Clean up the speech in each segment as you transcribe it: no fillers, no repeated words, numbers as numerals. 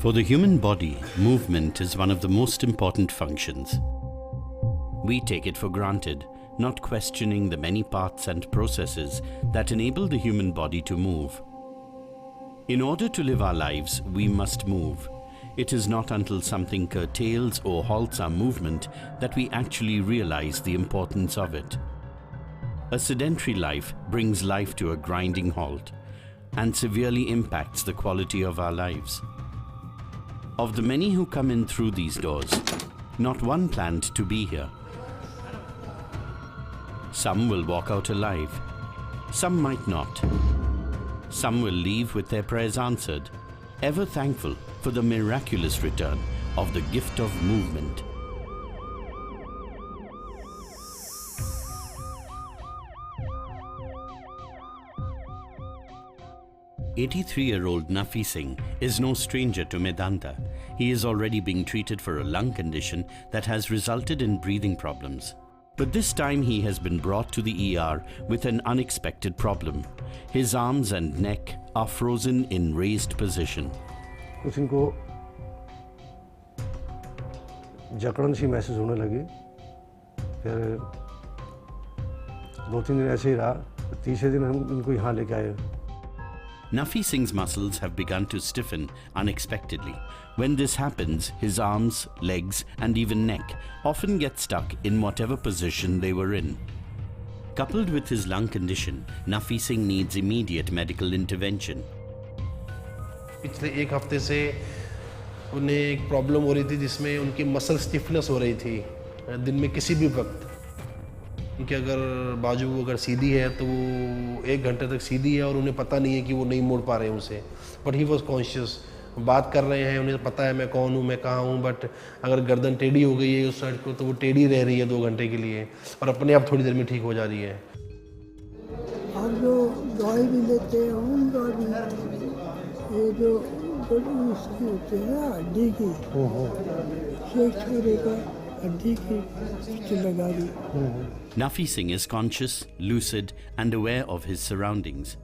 For the human body, movement is one of the most important functions. We take it for granted, not questioning the many paths and processes that enable the human body to move. In order to live our lives, we must move. It is not until something curtails or halts our movement that we actually realize the importance of it. A sedentary life brings life to a grinding halt and severely impacts the quality of our lives. Of the many who come in through these doors, not one planned to be here. Some will walk out alive. Some might not. Some will leave with their prayers answered, ever thankful for the miraculous return of the gift of movement. "83-year-old Nafi Singh is no stranger to Medanta. He is already being treated for a lung condition that has resulted in breathing problems. But this time he has been brought to the ER with an unexpected problem. His arms and neck are frozen in raised position. कुछ इनको जकड़न सी महसूस होने लगी। फिर 2-3 दिन ऐसे ही रहा। तीसरे दिन हम इनको यहाँ लेके आए। Nafi Singh's muscles have begun to stiffen unexpectedly. When this happens, his arms, legs and even neck often get stuck in whatever position they were in. Coupled with his lung condition, Nafi Singh needs immediate medical intervention. पिछले एक हफ्ते से उन्हें एक problem हो रही थी जिसमें उनकी मसल स्टिफनेस हो रही थी दिन में किसी भी वक्त। उनकी अगर बाजू अगर सीधी है तो वो 1 घंटे तक सीधी है और उन्हें पता नहीं है कि वो नहीं मोड़ पा रहे हैं उसे। बट ही वॉज कॉन्शियस, बात कर रहे हैं, उन्हें पता है मैं कौन हूँ, मैं कहाँ हूँ। बट अगर गर्दन टेढ़ी हो गई है उस साइड को तो वो टेढ़ी रह रही है 2 घंटे के लिए और अपने आप थोड़ी देर में ठीक हो जा रही है। हम जो दवाई भी लेते हैं उनका भी ये जो उसकी होती है ना हड्डी की शेख छोरे का हड्डी की लगा दी। Nafi Singh is conscious, lucid and aware of his surroundings.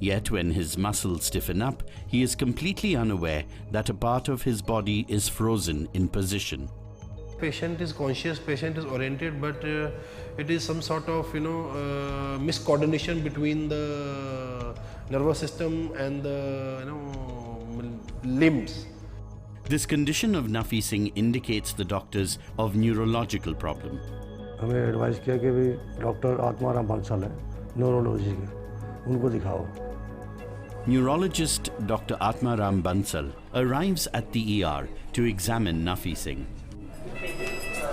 Yet when his muscles stiffen up, he is completely unaware that a part of his body is frozen in position. Patient is conscious, patient is oriented, but it is some sort of miscoordination between the nervous system and the limbs. This condition of Nafi Singh indicates the doctors of neurological problem. हमें advice किया कि भी doctor Atmaram Bansal है neurology के, उनको दिखाओ। Neurologist Dr. Atma Ram Bansal arrives at the ER to examine Nafi Singh.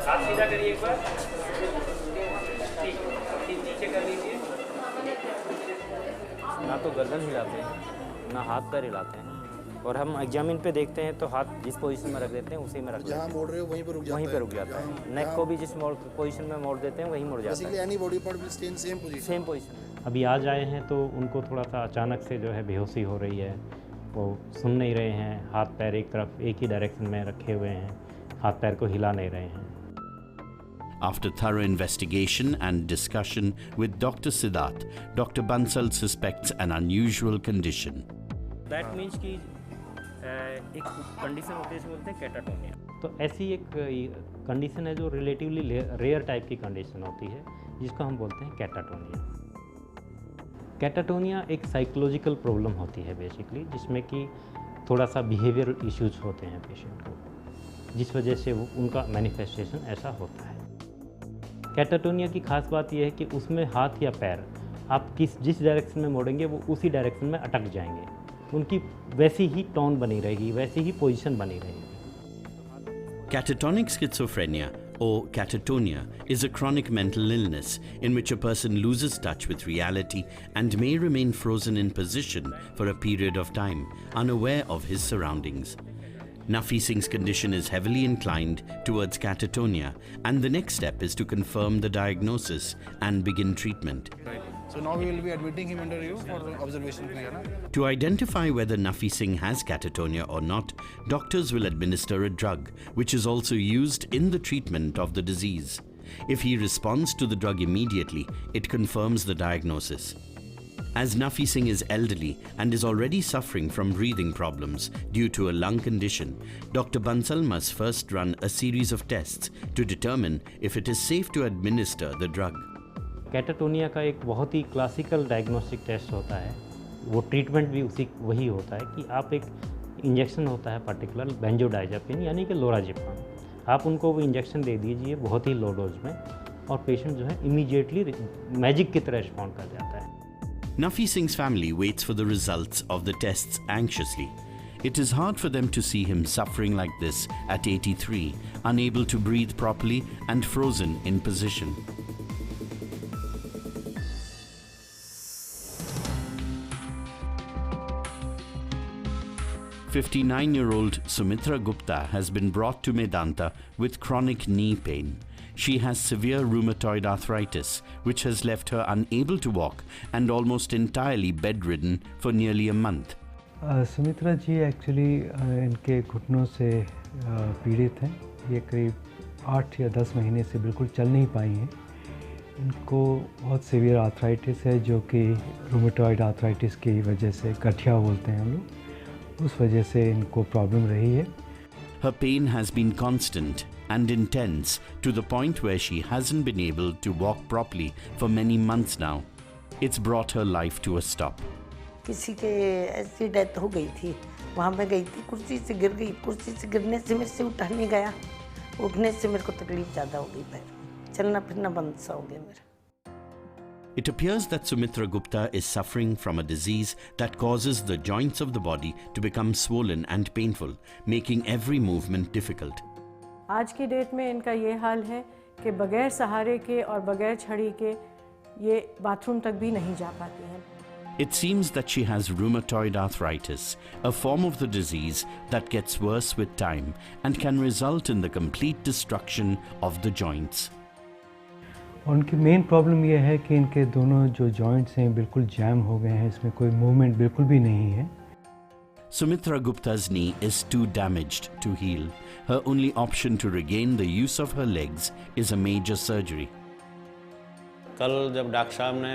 हाथ सीधा करिए एक बार, ठीक, नीचे कर लीजिए। ना तो गर्दन हिलाते हैं, ना हाथ पैर हिलाते हैं, और हम एग्जामिन पे देखते हैं तो हाथ जिस पोजीशन में रख देते हैं उसी में रख देते हैं। जहाँ मोड़ रहे हो वहीं पर रुक जाता है। नेक को भी जिस पोजीशन में मोड़ देते हैं वहीं मुड़ जाता है। Basically any body part will stay in same position. अभी आज आए हैं तो उनको थोड़ा सा अचानक से जो है बेहोशी हो रही है, वो सुन नहीं रहे हैं, हाथ पैर एक तरफ एक ही डायरेक्शन में रखे हुए हैं, हाथ पैर को हिला नहीं रहे हैं। After thorough investigation and discussion with Dr. Siddharth, Dr. Bansal suspects an unusual condition. That means कि एक कंडीशन होती है जिसे बोलते हैं कैटाटोनिया। तो ऐसी एक कंडीशन है जो रिलेटिवली रेयर टाइप की कंडीशन होती है जिसको हम बोलते हैं कैटाटोनिया। कैटाटोनिया एक साइकोलॉजिकल प्रॉब्लम होती है बेसिकली, जिसमें कि थोड़ा सा बिहेवियर इश्यूज होते हैं पेशेंट को, जिस वजह से वो उनका मैनिफेस्टेशन ऐसा होता है। कैटाटोनिया की खास बात यह है कि उसमें हाथ या पैर आप जिस डायरेक्शन में मोड़ेंगे वो उसी डायरेक्शन में अटक जाएंगे, उनकी वैसी ही टोन बनी रहेगी, वैसी ही पोजीशन बनी रहेगी। Catatonic schizophrenia or catatonia is a chronic mental illness in which a person loses touch with reality and may remain frozen in position for a period of time, unaware of his surroundings. Nafi Singh's condition is heavily inclined towards catatonia, and the next step is to confirm the diagnosis and begin treatment. So now we will be admitting him under you for observation. To identify whether Nafi Singh has catatonia or not, doctors will administer a drug, which is also used in the treatment of the disease. If he responds to the drug immediately, it confirms the diagnosis. As Nafi Singh is elderly and is already suffering from breathing problems due to a lung condition, Dr. Bansal must first run a series of tests to determine if it is safe to administer the drug. Catatonia का एक बहुत ही classical diagnostic test होता है, वो treatment भी वही होता है कि आप एक इंजेक्शन होता है पर्टिकुलर बेंजोडाइजापिन यानी कि लोराजिपाम, आप उनको वो इंजेक्शन दे दीजिए बहुत ही लो डोज में और पेशेंट जो है इमीडिएटली मैजिक की तरह रिस्पॉन्ड कर जाता है। Nafi Singh's family waits for the results of the tests anxiously. It is hard for them to see him suffering like this at 83, unable to breathe properly and frozen in position. "59-year-old Sumitra Gupta has been brought to Medanta with chronic knee pain. She has severe rheumatoid arthritis, which has left her unable to walk and almost entirely bedridden for nearly a month." Sumitra ji actually इनके घुटनों से पीड़ित हैं। ये करीब 8 या 10 महीने से बिल्कुल चल नहीं पाई हैं। इनको बहुत सीवियर आर्थराइटिस है जो कि रूमेटॉइड आर्थराइटिस की वजह से गठिया बोलते हैं हम लोग, उस वजह से इनको प्रॉब्लम रही है। Her pain has been constant and intense to the point where she hasn't been able to walk properly for many months now. It's brought her life to a stop. किसी के ऐसी डेथ हो गई थी, वहाँ मैं गई थी, कुर्सी से गिर गई, कुर्सी से गिरने से मेरे से उठा नहीं गया, उठने से मेरे को तकलीफ ज़्यादा हो गई, पैर चलना फिरना बंद सा हो गया मेरा। It appears that Sumitra Gupta is suffering from a disease that causes the joints of the body to become swollen and painful, making every movement difficult. आज की डेट में इनका ये हाल है कि बगैर सहारे के और बगैर छड़ी के ये बाथरूम तक भी नहीं जा पाती हैं। It seems that she has rheumatoid arthritis, a form of the disease that gets worse with time and can result in the complete destruction of the joints. उनकी मेन प्रॉब्लम ये है कि इनके दोनों जो जॉइंट्स हैं बिल्कुल जैम हो गए हैं, इसमें कोई मूवमेंट बिल्कुल भी नहीं है। Sumitra Gupta's knee is too damaged to heal. Her only option to regain the use of her legs is a major surgery. कल जब डॉक्टर साहब ने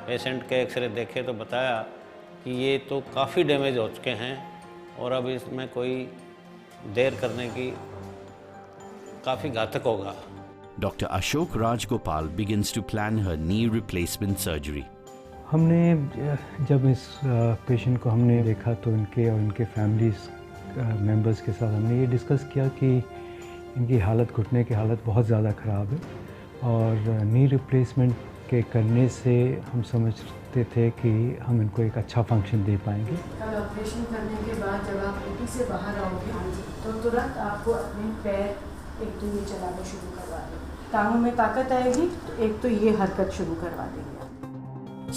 पेशेंट के एक्सरे देखे तो बताया कि ये तो काफ़ी डैमेज हो चुके हैं और अब इसमें कोई देर करने की काफ़ी घातक होगा। Dr. Ashok Rajgopal begins to plan her knee replacement surgery. हमने जब इस पेशेंट को हमने देखा तो इनके और इनके फैमिलीज मेंबर्स के साथ हमने ये डिस्कस किया कि इनकी हालत, घुटने की हालत बहुत ज़्यादा ख़राब है और नी रिप्लेसमेंट के करने से हम समझते थे कि हम इनको एक अच्छा फंक्शन दे पाएंगे। कल ऑपरेशन करने के बाद जब आप ओटी से बाहर आओगे तो तुरंत आपको अपने पैर एक तो ये चलाना शुरू करवा देंगे, टांगों में ताकत आएगी तो एक तो ये हरकत शुरू करवा देंगे।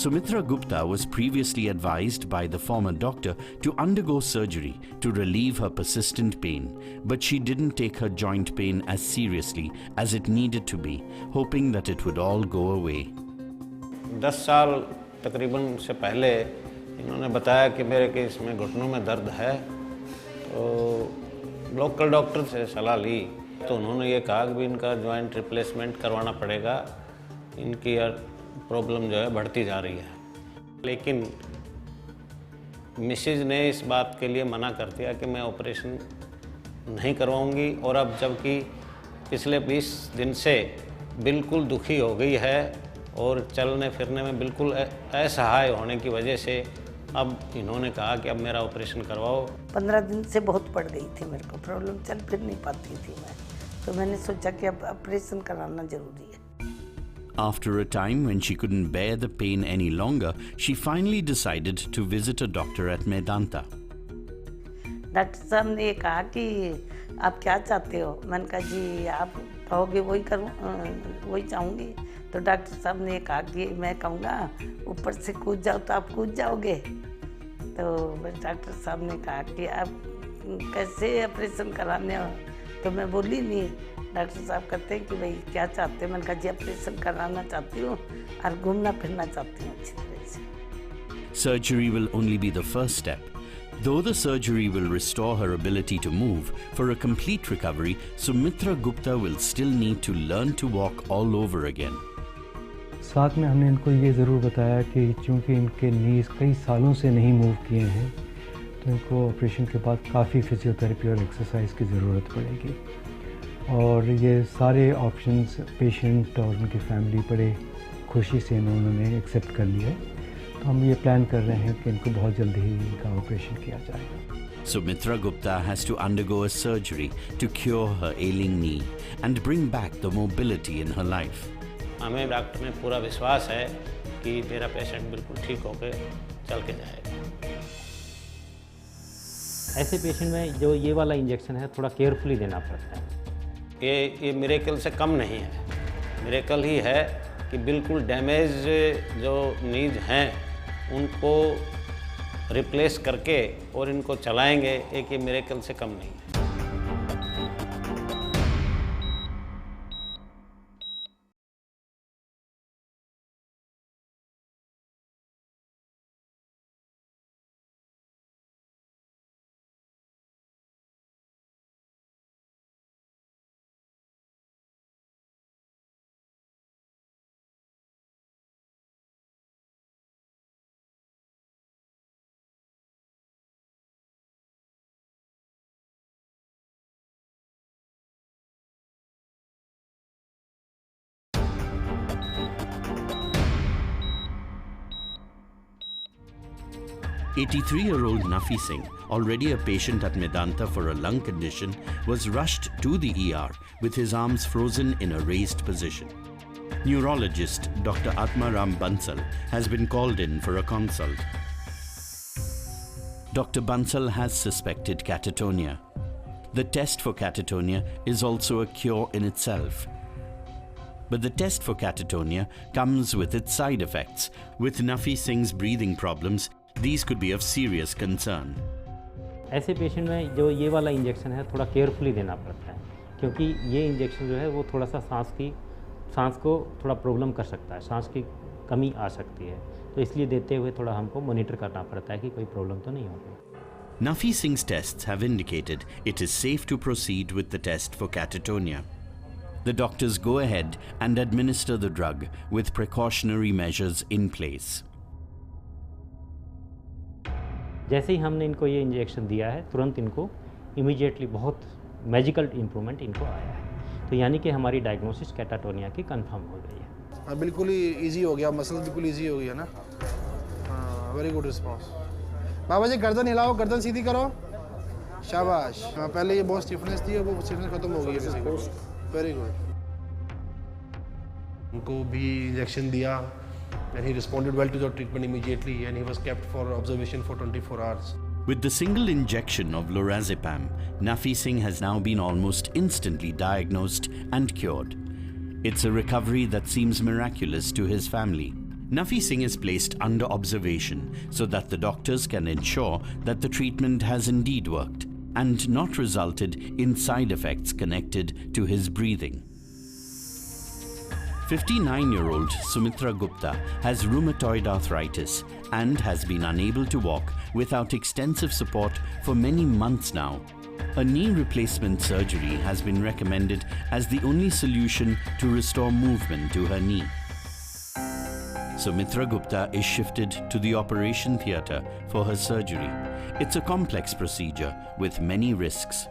Sumitra Gupta was previously advised by the former doctor to undergo surgery to relieve her persistent pain, but she didn't take her joint pain as seriously as it needed to be, hoping that it would all go away. 10 साल तकरीबन से पहले इन्होंने बताया कि मेरे case में घुटनों में दर्द है, तो लोकल डॉक्टर से सलाह ली तो उन्होंने ये कहा कि इनका जॉइंट रिप्लेसमेंट करवाना पड़ेगा, इनकी प्रॉब्लम जो है बढ़ती जा रही है। लेकिन मिसेज ने इस बात के लिए मना कर दिया कि मैं ऑपरेशन नहीं करवाऊंगी और अब जबकि पिछले 20 दिन से बिल्कुल दुखी हो गई है और चलने फिरने में बिल्कुल असहाय होने की वजह से अब इन्होंने कहा कि अब मेरा ऑपरेशन करवाओ। 15 दिन से बहुत पड़ गई थी मेरे को प्रॉब्लम, चल फिर नहीं पाती थी मैं, तो मैंने सोचा कि अब ऑपरेशन कराना ज़रूरी है। After a time when she couldn't bear the pain any longer, she finally decided to visit a doctor at Medanta. Doctor साहब ने ये कहा कि आप क्या चाहते हो? मैंने कहा जी आप कहोगे वही करूँ, वही चाहूँगी। तो डॉक्टर साहब ने कहा कि मैं कहूँगा ऊपर से कूद जाओ तो आप कूद जाओगे। तो डॉक्टर साहब ने कहा कि आप कैसे ऑपरेशन कराने हो? तो मैं बोली नहीं। डॉक्टर साहब कहते हैं कि भाई क्या चाहते हैं? मैंने कहा जी ऑपरेशन कराना चाहती हूँ और घूमना फिरना चाहती हूँ अच्छी तरह से। Surgery will only be the first step. Though the surgery will restore her ability to move, for a complete recovery, Sumitra Gupta will still need to learn to walk all over again. साथ में हमने इनको ये ज़रूर बताया कि चूँकि इनके नीज कई सालों से नहीं मूव किए हैं तो इनको ऑपरेशन के बाद काफ़ी फिजियोथेरेपी और एक्सरसाइज की ज़रूरत पड़ेगी। और ये सारे ऑप्शंस पेशेंट और उनकी फैमिली बड़े खुशी से उन्होंने एक्सेप्ट कर लिया है। तो हम ये प्लान कर रहे हैं कि इनको बहुत जल्दी ही इनका ऑपरेशन किया जाएगा। Sumitra Gupta has to undergo a surgery to cure her ailing knee and bring back the mobility in her life. हमें डॉक्टर में पूरा विश्वास है कि मेरा पेशेंट बिल्कुल ठीक होकर चल के जाएगा। ऐसे पेशेंट में जो ये वाला इंजेक्शन है थोड़ा केयरफुली देना पड़ता है। ये मिरेकल से कम नहीं है, मिरेकल ही है कि बिल्कुल डैमेज जो नीज हैं उनको रिप्लेस करके और इनको चलाएंगे, एक ये मिरेकल से कम नहीं है। "83-year-old Nafi Singh, already a patient at Medanta for a lung condition, was rushed to the ER with his arms frozen in a raised position. Neurologist Dr. Atmaram Bansal has been called in for a consult. Dr. Bansal has suspected catatonia. The test for catatonia is also a cure in itself. But the test for catatonia comes with its side effects. With Nafi Singh's breathing problems, these could be of serious concern. ऐसे patient में जो ये वाला injection है थोड़ा carefully देना पड़ता है, क्योंकि ये इंजेक्शन जो है वो थोड़ा सा सांस को थोड़ा प्रॉब्लम कर सकता है, सांस की कमी आ सकती है, तो इसलिए देते हुए थोड़ा हमको मॉनिटर करना पड़ता है कि कोई प्रॉब्लम तो नहीं होगी। Nafi Singh's tests have indicated it is safe to proceed with the test for catatonia. The doctors go ahead and administer the drug with precautionary measures in place. जैसे ही हमने इनको ये इंजेक्शन दिया है तुरंत इनको इमीडिएटली बहुत मैजिकल इम्प्रूवमेंट इनको आया है, तो यानी कि हमारी डायग्नोसिस कैटाटोनिया की कंफर्म हो गई है। हाँ, बिल्कुल ही इजी हो गया, मसल बिल्कुल इजी हो गया ना। हाँ, वेरी गुड रिस्पॉन्स। बाबा जी गर्दन हिलाओ, गर्दन सीधी करो, शाबाश। हाँ, पहले ये बहुत स्टिफनेस थी, वो स्टिफनेस खत्म हो गई है। Very good. उनको भी इंजेक्शन दिया and he responded well to the treatment immediately and he was kept for observation for 24 hours. With the single injection of lorazepam, Nafi Singh has now been almost instantly diagnosed and cured. It's a recovery that seems miraculous to his family. Nafi Singh is placed under observation so that the doctors can ensure that the treatment has indeed worked and not resulted in side effects connected to his breathing. 59-year-old Sumitra Gupta has rheumatoid arthritis and has been unable to walk without extensive support for many months now. A knee replacement surgery has been recommended as the only solution to restore movement to her knee. Sumitra Gupta is shifted to the operation theatre for her surgery. It's a complex procedure with many risks.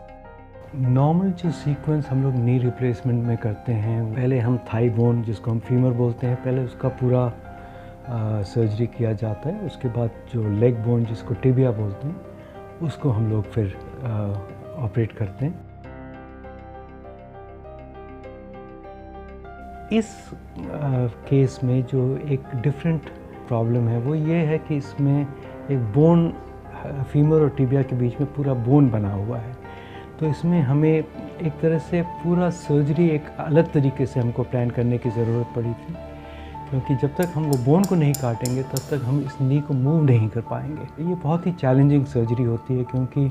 Normal जो sequence हम लोग knee replacement में करते हैं, पहले हम thigh bone जिसको हम फीमर बोलते हैं, पहले उसका पूरा सर्जरी किया जाता है। उसके बाद जो लेग बोन जिसको टिबिया बोलते हैं उसको हम लोग फिर ऑपरेट करते हैं। इस केस में जो एक डिफरेंट प्रॉब्लम है वो ये है कि इसमें एक बोन फीमर और टिबिया के बीच में पूरा बोन बना हुआ है, तो इसमें हमें एक तरह से पूरा सर्जरी एक अलग तरीके से हमको प्लान करने की ज़रूरत पड़ी थी, क्योंकि जब तक हम वो बोन को नहीं काटेंगे तब तक हम इस नी को मूव नहीं कर पाएंगे। ये बहुत ही चैलेंजिंग सर्जरी होती है, क्योंकि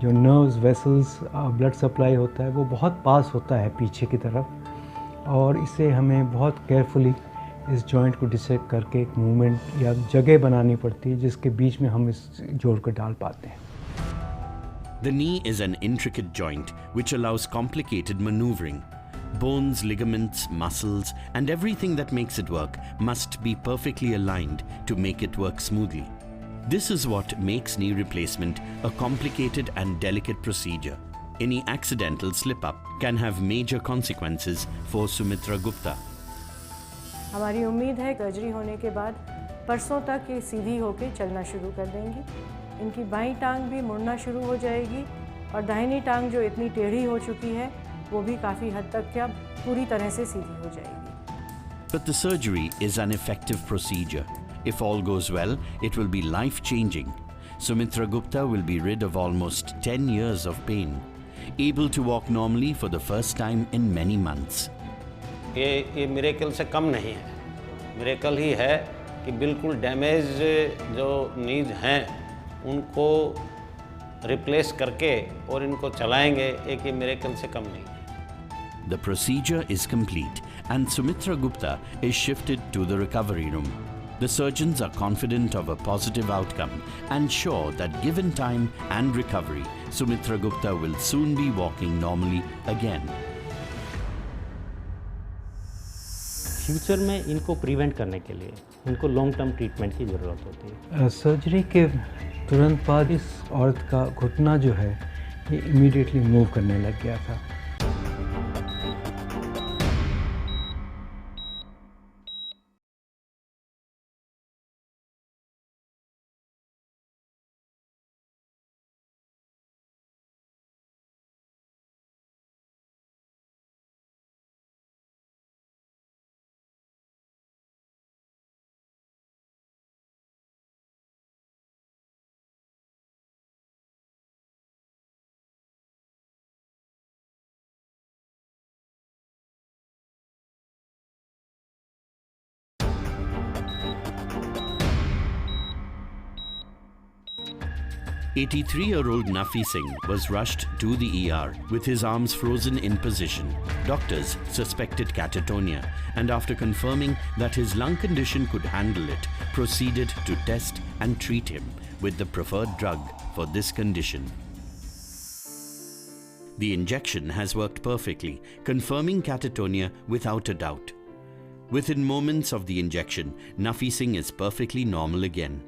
जो नर्व्स, वेसल्स, ब्लड सप्लाई होता है वो बहुत पास होता है पीछे की तरफ, और इसे हमें बहुत केयरफुली इस जॉइंट को डिसेक्ट करके एक मूवमेंट या जगह बनानी पड़ती है जिसके बीच में हम इस जोड़ को डाल पाते हैं। The knee is an intricate joint which allows complicated maneuvering. Bones, ligaments, muscles, and everything that makes it work must be perfectly aligned to make it work smoothly. This is what makes knee replacement a complicated and delicate procedure. Any accidental slip-up can have major consequences for Sumitra Gupta. हमारी उम्मीद है surgery होने के बाद परसों तक ये सीधी होकर चलना शुरू कर देंगी। इनकी बाईं टांग भी मुड़ना शुरू हो जाएगी और दाहिनी टांग जो इतनी टेढ़ी हो चुकी है वो भी काफ़ी हद तक क्या पूरी तरह से सीधी हो जाएगी। But the surgery is an effective procedure. If all goes well, it will be life-changing. Sumitra Gupta will be rid of almost 10 years of pain, able to walk normally for the first time in many months. ये miracle से कम नहीं है, miracle ही है कि बिल्कुल damage जो नीज हैं उनको रिप्लेस करके और इनको चलाएंगे, एक ये मिरेकल से कम नहीं है। The procedure is complete and Sumitra Gupta is shifted to the recovery room. The surgeons are confident of a positive outcome and sure that given time and recovery, Sumitra Gupta will soon be walking normally again. Future में इनको prevent करने के लिए इनको long term treatment की ज़रूरत होती है। सर्जरी के तुरंत बाद इस औरत का घुटना जो है ये इमीडिएटली मूव करने लग गया था। "83-year-old Nafi Singh was rushed to the ER with his arms frozen in position. Doctors suspected catatonia and after confirming that his lung condition could handle it, proceeded to test and treat him with the preferred drug for this condition. The injection has worked perfectly, confirming catatonia without a doubt. Within moments of the injection, Nafi Singh is perfectly normal again.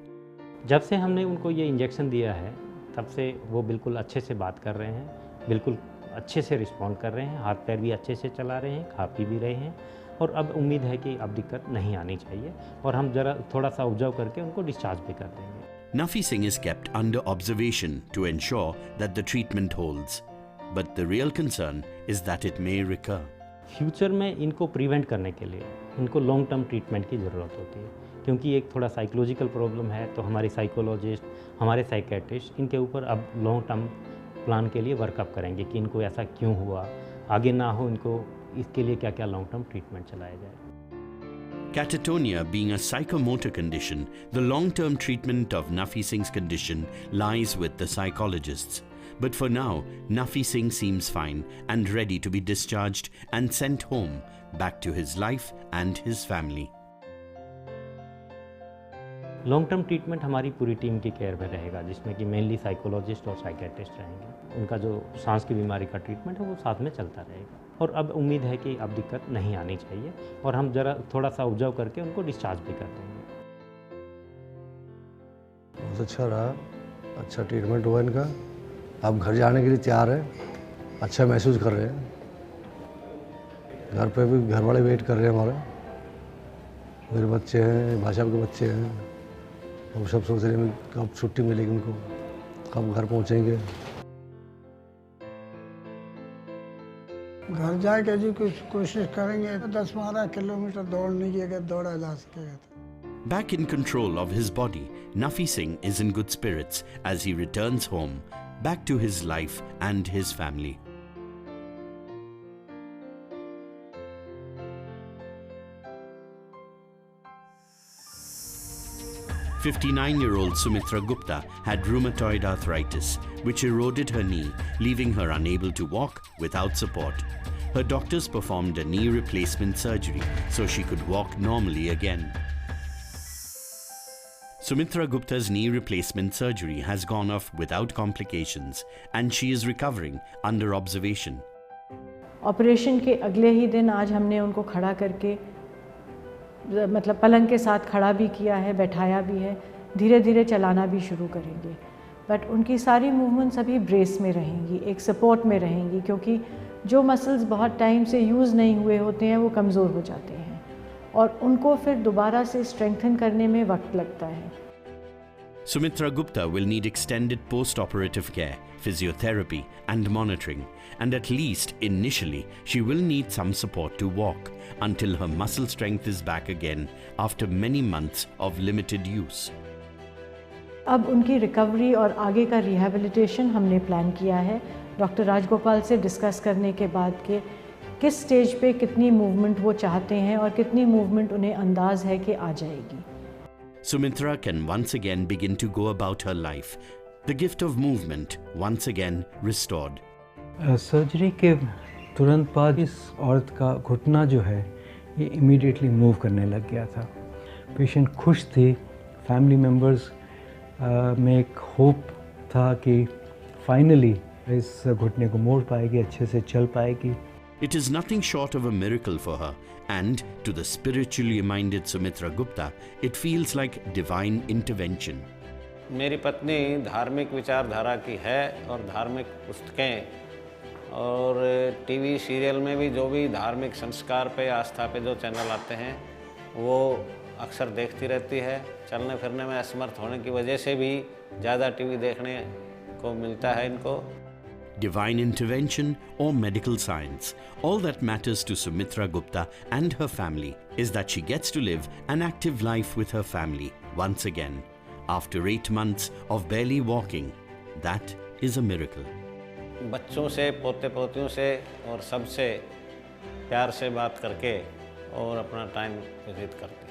जब से हमने उनको ये injection दिया है तब से वो बिल्कुल अच्छे से बात कर रहे हैं, बिल्कुल अच्छे से रिस्पॉन्ड कर रहे हैं, हाथ पैर भी अच्छे से चला रहे हैं, खा पी भी रहे हैं और अब उम्मीद है कि अब दिक्कत नहीं आनी चाहिए और हम ज़रा थोड़ा सा ऑब्जर्व करके उनको डिस्चार्ज भी कर देंगे। Nafi Singh is kept under observation to ensure that the treatment holds. But the real concern is that it may recur. Future में इनको प्रिवेंट करने के लिए इनको लॉन्ग टर्म ट्रीटमेंट की ज़रूरत होती है क्योंकि एक थोड़ा साइकोलॉजिकल प्रॉब्लम है तो हमारे साइकोलॉजिस्ट, हमारे साइकेट्रिस्ट इनके ऊपर अब लॉन्ग टर्म प्लान के लिए वर्कअप करेंगे कि इनको ऐसा क्यों हुआ, आगे ना हो, इनको इसके लिए क्या क्या लॉन्ग टर्म ट्रीटमेंट चलाया जाए। Catatonia being a psychomotor condition, the long-term treatment of Nafi Singh's condition lies with the psychologists. But for now, Nafi Singh seems fine and ready to be discharged and sent home, back to his life and his family. Long term treatment हमारी पूरी team की care में रहेगा जिसमें कि mainly psychologist और psychiatrist रहेंगे। उनका जो सांस की बीमारी का ट्रीटमेंट है वो साथ में चलता रहेगा और अब उम्मीद है कि अब दिक्कत नहीं आनी चाहिए और हम ज़रा थोड़ा सा ऑब्जर्व करके उनको डिस्चार्ज भी कर देंगे। बहुत अच्छा रहा, अच्छा ट्रीटमेंट हुआ इनका। अब घर जाने के लिए तैयार है, अच्छा महसूस कर रहे हैं। घर पे भी घर वाले वेट कर रहे हैं हमारे, मेरे बच्चे हैं, भाषा के बच्चे हैं, हम सब सोच रहे हैं कब छुट्टी मिलेगी उनको, कब घर पहुंचेंगे। घर जाके जी कुछ कोशिश करेंगे 10-12 किलोमीटर दौड़ने की अगर दौड़ा जा सकेगा। Back in control of his body, Nafi Singh is in good spirits as he returns home, back to his life and his family. "59-year-old Sumitra Gupta had rheumatoid arthritis, which eroded her knee, leaving her unable to walk without support. Her doctors performed a knee replacement surgery so she could walk normally again. Sumitra Gupta's knee replacement surgery has gone off without complications and she is recovering under observation. Operation के अगले ही दिन आज हमने उनको खड़ा करके मतलब पलंग के साथ खड़ा भी किया है, बैठाया भी है, धीरे धीरे चलाना भी शुरू करेंगे। बट उनकी सारी मूवमेंट्स अभी ब्रेस में रहेंगी, एक सपोर्ट में रहेंगी, क्योंकि जो मसल्स बहुत टाइम से यूज़ नहीं हुए होते हैं वो कमज़ोर हो जाते हैं और उनको फिर दोबारा से स्ट्रेंथन करने में वक्त लगता है। Sumitra Gupta will need extended post-operative care, physiotherapy and monitoring, and at least initially she will need some support to walk until her muscle strength is back again after many months of limited use. अब उनकी recovery और आगे का rehabilitation हमने plan किया है doctor Rajagopal से discuss करने के बाद के किस स्टेज पे कितनी मूवमेंट वो चाहते हैं और कितनी मूवमेंट उन्हें अंदाज़ है कि आ जाएगी। Sumitra can once again begin to go about her life, the gift of movement once again restored. Surgery के तुरंत बाद इस औरत का घुटना जो है ये इमीडिएटली मूव करने लग गया था। पेशेंट खुश थी, फैमिली मेम्बर्स में एक होप था कि फाइनली इस घुटने को मोड़ पाएगी, अच्छे से चल पाएगी। It is nothing short of a miracle for her, and to the spiritually minded Sumitra Gupta, it feels like divine intervention. मेरी पत्नी धार्मिक विचारधारा की है और धार्मिक पुस्तकें और टीवी सीरियल में भी जो भी धार्मिक संस्कार पे, आस्था पे जो चैनल आते हैं वो अक्सर देखती रहती है। चलने फिरने में असमर्थ होने की वजह से भी ज़्यादा टीवी देखने को मिलता है इनको। Divine intervention or medical science, all that matters to Sumitra Gupta and her family is that she gets to live an active life with her family once again. After 8 months of barely walking, that is a miracle. बच्चों से, पोते पोतियों से और सबसे प्यार से बात करके और अपना टाइम व्यतीत करते हैं।